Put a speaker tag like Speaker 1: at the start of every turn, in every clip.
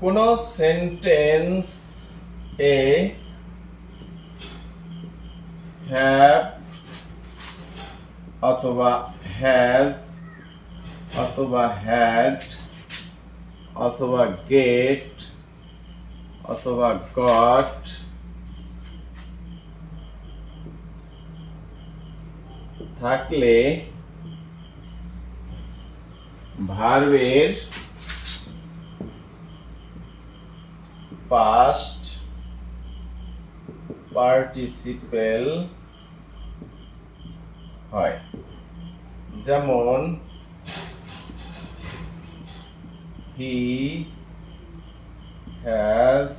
Speaker 1: কোন sentence A have অথবা has অথবা হ্যাড অথবা গেট অথবা গট থাকলে ভার্বের পাস্ট পার্টিসিপেল হয়। যেমন হি হ্যাজ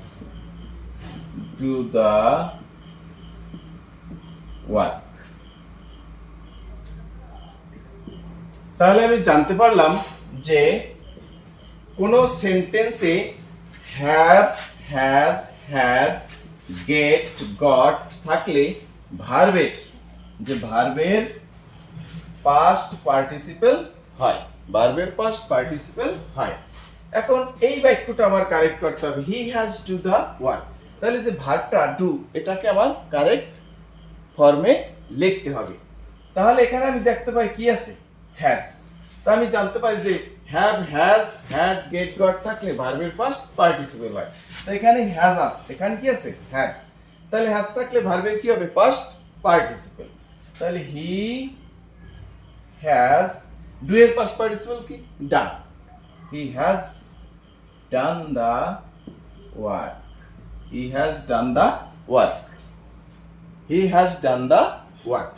Speaker 1: ডু দ্য ওয়ার্ক। তাহলে আমি জানতে পারলাম যে কোন সেন্টেন্সে have has had gate goat থাকলে ভার্বের পাস্ট পার্টিসিপেল হয়, ভার্বের পাস্ট পার্টিসিপেল হয়। এখন এই বাক্যটা আমার কারেক্ট করতে হবে, হি হ্যাজ ডু দ্য ওয়ার্ক। তাহলে যে ভার্বটা ডু এটাকে আমার কারেক্ট ফর্মে লিখতে হবে। তাহলে এখানে আমি দেখতে পাই কি আছে, হ্যাজ। তা আমি জানতে পারি যে have has had gate goat থাকলে ভার্বের পাস্ট পার্টিসিপেল হয়। তো এখানে হ্যাজ আছে, এখানে কি আছে, হ্যাজ। তাহলে হ্যাজ থাকলে ভার্বের কি হবে, পাস্ট পার্টিসিপেল। তাহলে হি হ্যাজ, ডু এর পাস্ট পার্টিসিপেল কি, done. He has done the work. He has done the work. He has done the work.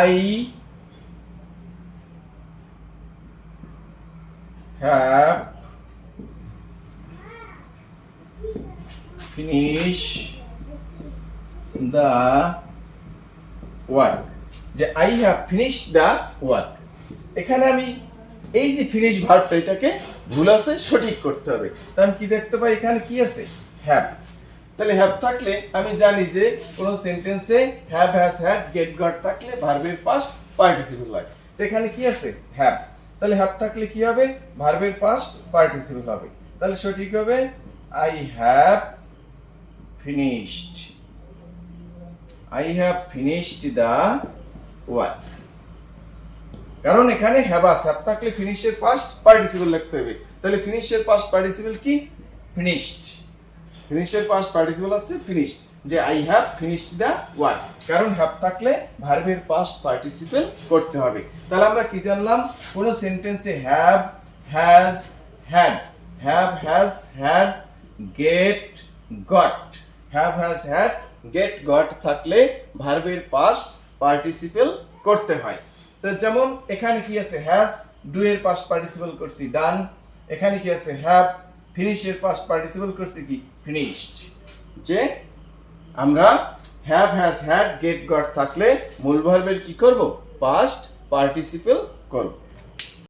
Speaker 1: I have finished the work। যে I have finished the work, এখানে আমি এই যে finish ভার্বটা এটাকে ভুল আছে সঠিক করতে হবে। তাহলে আমি কি দেখতে পাই, এখানে কি আছে, হ্যাভ। তাহলে হ্যাভ থাকলে আমি জানি যে কোন সেন্টেন্সে have has had gate goat থাকলে ভার্বের পাস্ট পার্টিসিপেল হয়। তো এখানে কি আছে, হ্যাভ। তাহলে হ্যাভ থাকলে কি হবে, ভার্বের পাস্ট পার্টিসিপেল হবে। তাহলে সঠিক হবে I have finished. I have finished the work. কারণ এখানে হ্যাভ আছে, হ্যাভ থাকলে ফিনিশের পাস্ট পার্টিসিপেল লিখতে হবে। তাহলে ফিনিশের পাস্ট পার্টিসিপল কি, ফিনিশড। ফিনিশের পাস্ট পার্টিসিপল আছে ফিনিশড, যে I have finished the work. কারণ হ্যাভ থাকলে ভার্বের পাস্ট পার্টিসিপল করতে হবে। তাহলে আমরা কি জানলাম, কোন সেন্টেন্সে have has had, have has had gate goat, have has had gate goat থাকলে ভার্বের পাস্ট পার্টিসিপল করতে হয়। তো যেমন এখানে কি আছে, হ্যাজ, ডু এর পাস্ট পার্টিসিপল করছি ডান। এখানে কি আছে, হ্যাভ, ফিনিশ এর পাস্ট পার্টিসিপল করছি কি, ফিনিশড। যে আমরা have has had gate goat থাকলে মূল ভার্বের কি করব, পাস্ট পার্টিসিপল করব।